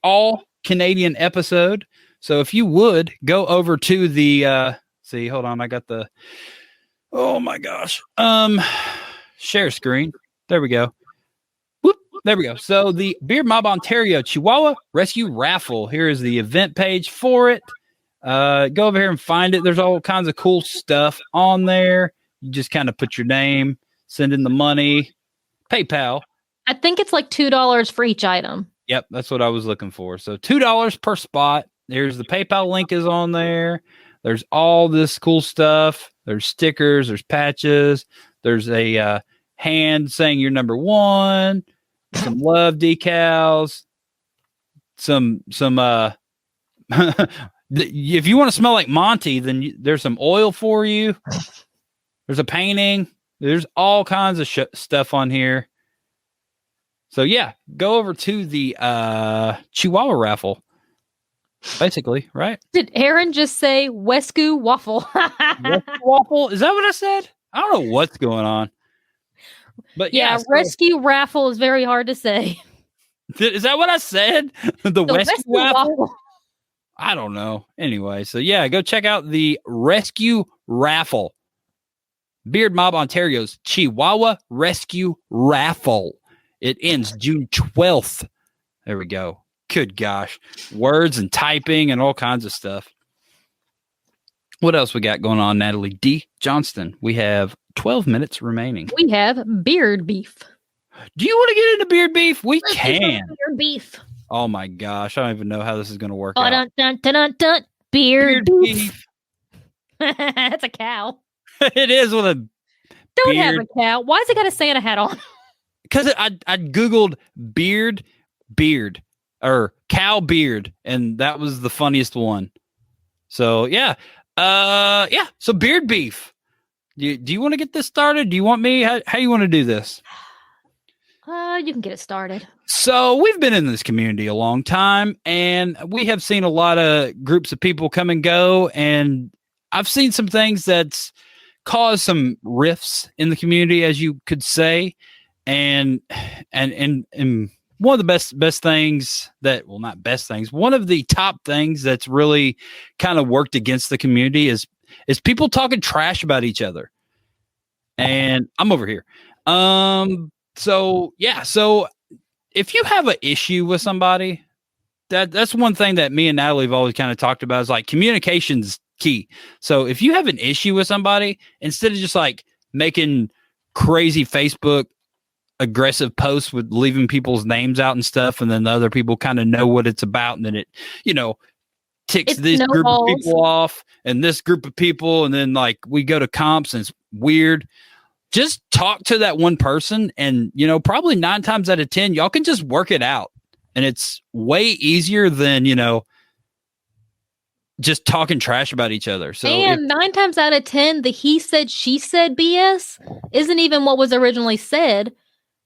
all Canadian episode. So if you would go over to the hold on, I got the oh my gosh. Share screen. There we go. Whoop, there we go. So the Beard Mob Ontario Chihuahua Rescue Raffle. Here is the event page for it. Go over here and find it. There's all kinds of cool stuff on there. You just kind of put your name, send in the money, PayPal. I think it's like $2 for each item. Yep, that's what I was looking for. So $2 per spot. There's the PayPal link is on there. There's all this cool stuff. There's stickers. There's patches. There's a hand saying you're number one. Some love decals. Some if you want to smell like Monty, then there's some oil for you. There's a painting. There's all kinds of stuff on here. So yeah, go over to the Chihuahua raffle. Basically, right? Did Aaron just say Wescu waffle? Waffle? Is that what I said? I don't know what's going on. But yeah, rescue raffle is very hard to say. Is that what I said? The Wescu waffle? I don't know. Anyway, so yeah, go check out the Rescue Raffle. Beard Mob Ontario's Chihuahua Rescue Raffle. It ends June 12th. There we go. Good gosh. Words and typing and all kinds of stuff. What else we got going on, Natalie D. Johnston? We have 12 minutes remaining. We have beard beef. Do you want to get into beard beef? Let's can. Beard beef. Oh my gosh. I don't even know how this is going to work out. Dun, dun, dun, dun. Beard beef. That's a cow. It is with a Don't have a cow. Why's it got a Santa hat on? Because I Googled beard or cow beard, and that was the funniest one. So yeah. So beard beef. Do you want to get this started? Do you want me? How you want to do this? You can get it started. So we've been in this community a long time, and we have seen a lot of groups of people come and go, and I've seen some things that's caused some rifts in the community, as you could say, and one of the best things that, well, not best things, one of the top things that's really kind of worked against the community is people talking trash about each other. And I'm over here. So if you have an issue with somebody, that's one thing that me and Natalie have always kind of talked about is like communication's key. So if you have an issue with somebody, instead of just like making crazy Facebook aggressive posts with leaving people's names out and stuff, and then the other people kind of know what it's about, and then it, ticks this group of people off and this group of people, and then like we go to comps and it's weird. Just talk to that one person, and probably 9 times out of 10 y'all can just work it out, and it's way easier than just talking trash about each other. So, and 9 times out of 10 the he said she said BS isn't even what was originally said.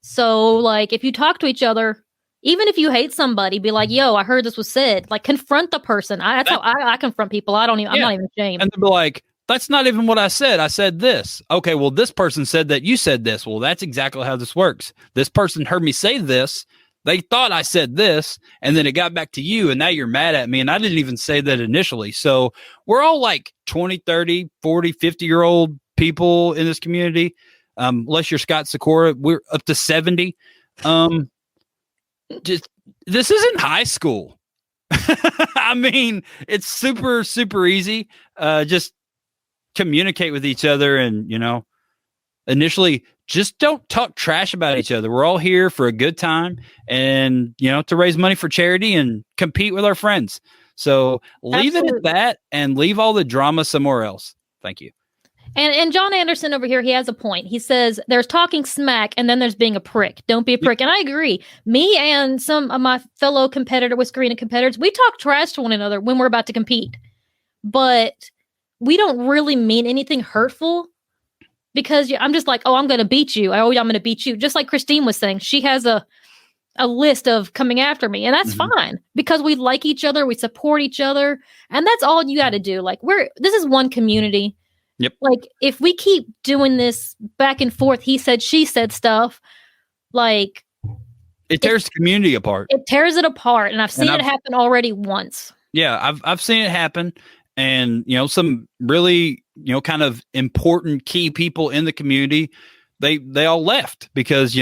So, like, if you talk to each other, even if you hate somebody, be like, yo, I heard this was said. Like, confront the person. That's how I confront people. I'm not even ashamed. And they'll be like, that's not even what I said. I said this. Okay, well, this person said that you said this. Well, that's exactly how this works. This person heard me say this. They thought I said this, and then it got back to you, and now you're mad at me, and I didn't even say that initially. So we're all like 20, 30, 40, 50-year-old people in this community. Unless you're Scott Sikora, we're up to 70. Just this isn't high school. I mean, it's super, super easy. Just communicate with each other, and initially just don't talk trash about each other. We're all here for a good time, and to raise money for charity and compete with our friends. So leave it at that, and leave all the drama somewhere else. Thank you. And John Anderson over here, he has a point. He says there's talking smack and then there's being a prick. Don't be a prick. And I agree. Me and some of my fellow Whiskerina competitors, we talk trash to one another when we're about to compete. But we don't really mean anything hurtful, because I'm just like, oh, I'm going to beat you. I'm going to beat you. Just like Christine was saying, she has a list of coming after me. And that's fine, because we like each other. We support each other. And that's all you got to do. Like, this is one community. Yep. Like, if we keep doing this back and forth, he said, she said stuff, like, it tears the community apart. It tears it apart, and I've seen it happen already once. Yeah, I've seen it happen, and some really kind of important key people in the community, they all left because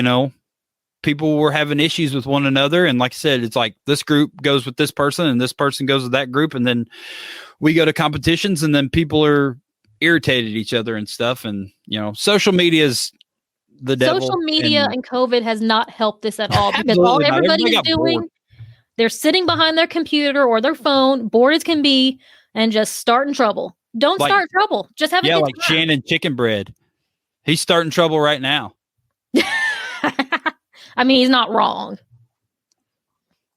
people were having issues with one another, and like I said, it's like this group goes with this person, and this person goes with that group, and then we go to competitions, and then people are irritated at each other and stuff, and social media is the devil. Social media and COVID has not helped this at all, because all everybody is doing, bored. They're sitting behind their computer or their phone, bored as can be, and just starting trouble. Don't start trouble. Just have a good like time. Shannon Chicken Bread. He's starting trouble right now. I mean, he's not wrong.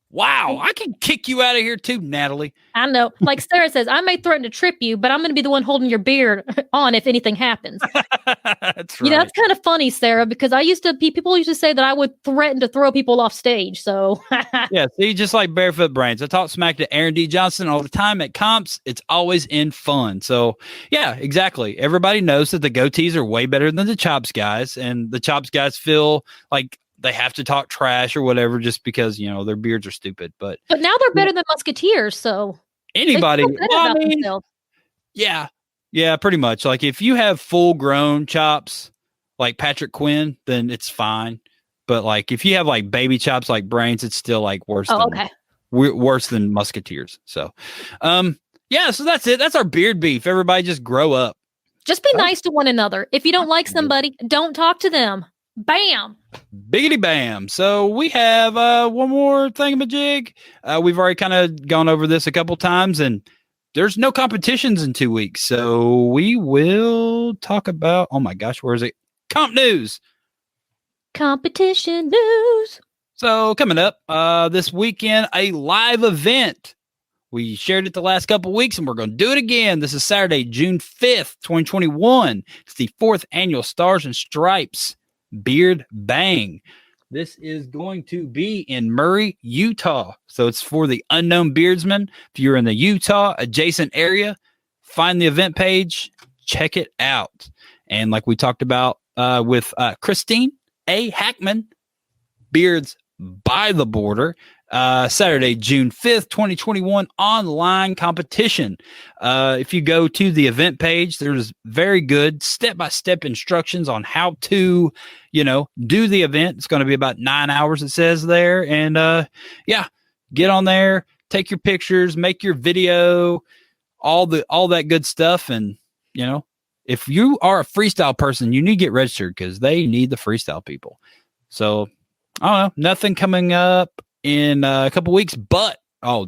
Wow, I can kick you out of here too, Natalie. I know. Like Sarah says, I may threaten to trip you, but I'm going to be the one holding your beard on if anything happens. That's right. That's kind of funny, Sarah, because people used to say that I would threaten to throw people off stage. So yeah, see, just like Barefoot Brains, I talk smack to Aaron D. Johnson all the time at comps. It's always in fun. So yeah, exactly. Everybody knows that the goatees are way better than the chops guys, and the chops guys feel like they have to talk trash or whatever just because their beards are stupid. But now they're better than Musketeers, so anybody, yeah, pretty much. Like if you have full grown chops like Patrick Quinn, then it's fine. But like if you have like baby chops like Brains, it's still like worse. Worse than Musketeers. So, so that's it. That's our beard beef. Everybody just grow up. Just be nice to one another. If you don't like somebody, don't talk to them. Bam. Biggity bam. So we have one more thingamajig. We've already kind of gone over this a couple times, and there's no competitions in 2 weeks. So we will talk about, oh my gosh, where is it? Comp news. Competition news. So coming up this weekend, a live event. We shared it the last couple weeks, and we're going to do it again. This is Saturday, June 5th, 2021. It's the 4th annual Stars and Stripes Beard Bang. This is going to be in Murray, Utah. So it's for the unknown beardsman. If you're in the Utah adjacent area, find the event page, check it out. And like we talked about with Christine A Hackman, Beards by the Border, Saturday, June 5th, 2021, online competition. If you go to the event page, there's very good step-by-step instructions on how to, do the event. It's going to be about 9 hours, it says there. And get on there, take your pictures, make your video, all that good stuff. And, if you are a freestyle person, you need to get registered because they need the freestyle people. So, I don't know, nothing coming up in a couple weeks, but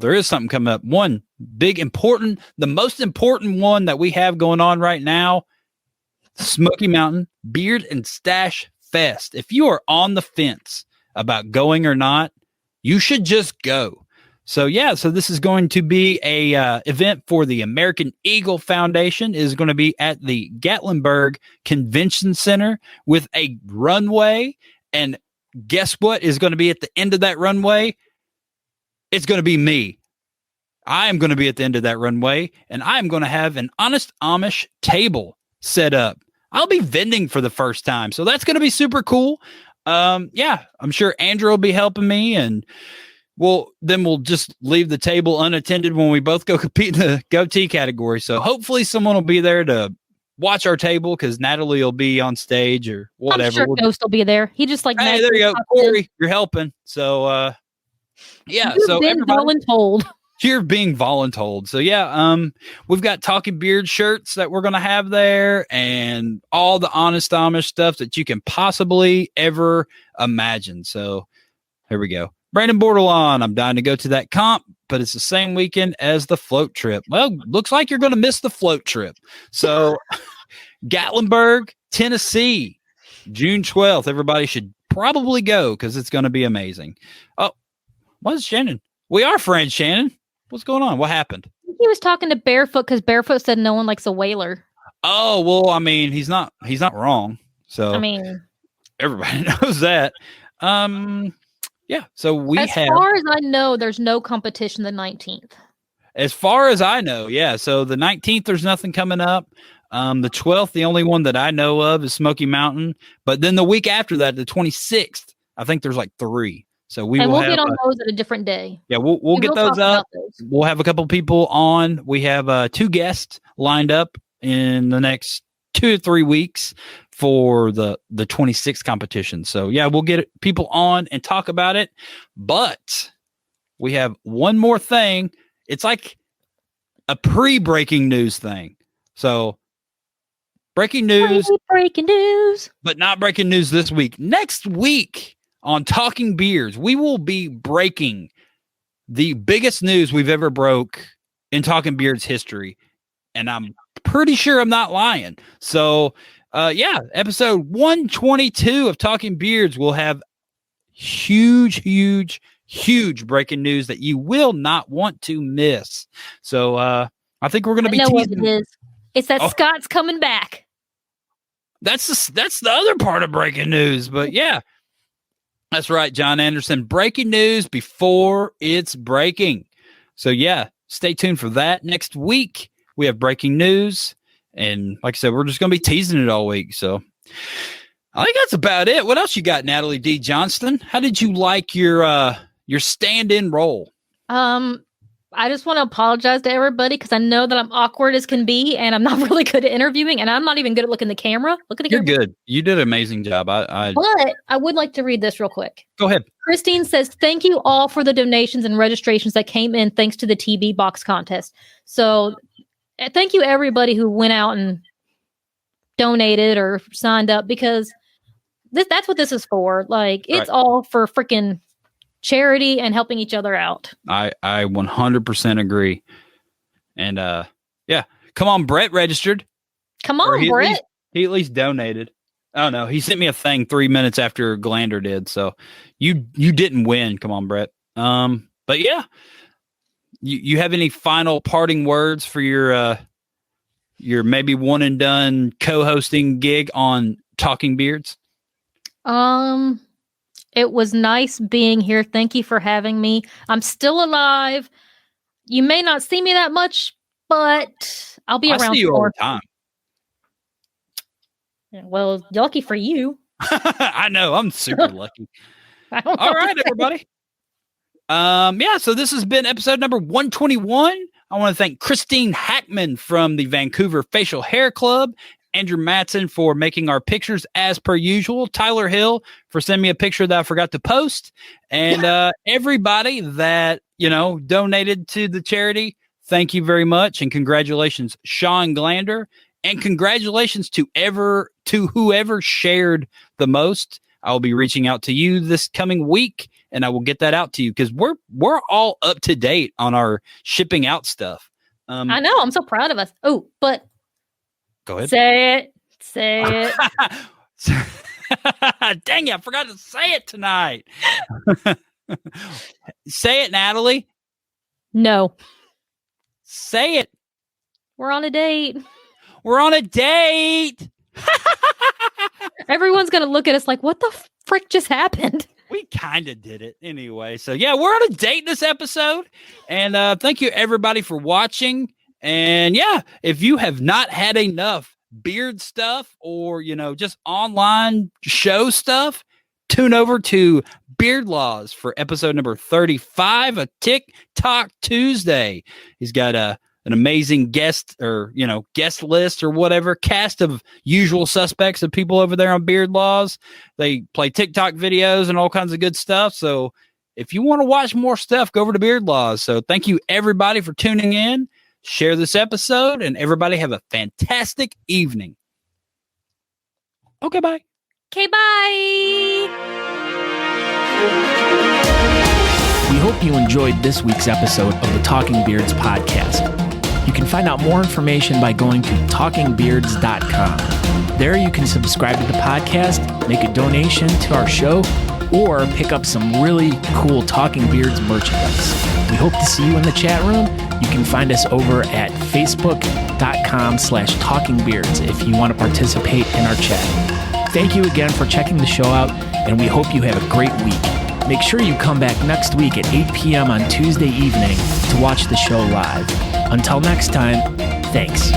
there is something coming up. One big the most important one that we have going on right now, Smoky Mountain Beard and Stash Fest. If you are on the fence about going or not, you should just go. So this is going to be a event for the American Eagle Foundation. It is going to be at the Gatlinburg Convention Center with a runway and guess what is going to be at the end of that runway? It's going to be me. I am going to be at the end of that runway, and I'm going to have an Honest Amish table set up. I'll be vending for the first time, so that's going to be super cool. Yeah, I'm sure Andrew will be helping me, and we'll just leave the table unattended when we both go compete in the goatee category. So hopefully someone will be there to watch our table because Natalie will be on stage or whatever. I'm sure Ghost will be there. He just like, hey, there you go, Corey, you're helping. So yeah, so voluntold. You're being voluntold. So yeah, we've got Talking Beard shirts that we're gonna have there, and all the Honest Amish stuff that you can possibly ever imagine. So here we go. Brandon Bordelon, I'm dying to go to that comp, but it's the same weekend as the float trip. Well, looks like you're gonna miss the float trip. So Gatlinburg, Tennessee, June 12th. Everybody should probably go because it's gonna be amazing. Oh, what's Shannon? We are friends, Shannon. What's going on? What happened? He was talking to Barefoot because Barefoot said no one likes a whaler. Oh, well, I mean, he's not wrong. So I mean, everybody knows that. Yeah. So as far as I know, there's no competition the 19th. As far as I know, yeah. So the 19th, there's nothing coming up. The 12th, the only one that I know of is Smoky Mountain. But then the week after that, the 26th, I think there's like 3. So we'll get on those at a different day. Yeah, we'll get those up. We'll have a couple people on. We have 2 guests lined up in the next 2 to 3 weeks for the 26th competition. So yeah, we'll get people on and talk about it. But we have one more thing. It's like a pre-breaking news thing. So breaking news, but not breaking news this week. Next week on Talking Beards, we will be breaking the biggest news we've ever broke in Talking Beards history. And I'm pretty sure I'm not lying. So, yeah, episode 122 of Talking Beards will have huge breaking news that you will not want to miss. So, I think we're going to be teasing. What it is. It's that Scott's coming back. That's the other part of breaking news. But yeah. That's right, John Anderson. Breaking news before it's breaking. So, yeah, stay tuned for that. Next week, we have breaking news. And like I said, we're just going to be teasing it all week. So, I think that's about it. What else you got, Natalie D. Johnston? How did you like your stand-in role? I just want to apologize to everybody because I know that I'm awkward as can be, and I'm not really good at interviewing, and I'm not even good at looking at the camera. You're good. You did an amazing job. But I would like to read this real quick. Go ahead. Christine says, "Thank you all for the donations and registrations that came in thanks to the TB box contest." So, thank you everybody who went out and donated or signed up because that's what this is for. Like, it's all for freaking charity and helping each other out. I 100% agree. And yeah, come on, Brett registered. Come on, Brett. He at least donated. Oh no, he sent me a thing 3 minutes after Glander did. So you didn't win. Come on, Brett. But yeah, you have any final parting words for your maybe one and done co-hosting gig on Talking Beards? It was nice being here. Thank you for having me. I'm still alive. You may not see me that much, but I'll be around. I see you all the time. Yeah, well, lucky for you. I know. I'm super lucky. All right, everybody. Yeah, so this has been episode number 121. I want to thank Christine Hackman from the Vancouver Facial Hair Club, Andrew Matson for making our pictures as per usual, Tyler Hill for sending me a picture that I forgot to post, and everybody that, donated to the charity. Thank you very much, and congratulations, Sean Glander, and congratulations to whoever shared the most. I will be reaching out to you this coming week, and I will get that out to you because we're all up to date on our shipping out stuff. I know. I'm so proud of us. Oh, but go ahead. Say it. Dang it, I forgot to say it tonight. Say it, Natalie. No. Say it. We're on a date. We're on a date. Everyone's going to look at us like, what the frick just happened? We kind of did it anyway. So, yeah, we're on a date this episode. And thank you, everybody, for watching. And, yeah, if you have not had enough beard stuff or, just online show stuff, tune over to Beard Laws for episode number 35 of TikTok Tuesday. He's got an amazing guest list or whatever, cast of usual suspects of people over there on Beard Laws. They play TikTok videos and all kinds of good stuff. So if you want to watch more stuff, go over to Beard Laws. So thank you, everybody, for tuning in. Share this episode, and everybody have a fantastic evening. Okay, bye. Okay, bye. We hope you enjoyed this week's episode of the Talking Beards podcast. You can find out more information by going to talkingbeards.com. There you can subscribe to the podcast, make a donation to our show, or pick up some really cool Talking Beards merchandise. We hope to see you in the chat room. You can find us over at facebook.com/talkingbeards if you want to participate in our chat. Thank you again for checking the show out, and we hope you have a great week. Make sure you come back next week at 8 p.m. on Tuesday evening to watch the show live. Until next time, thanks.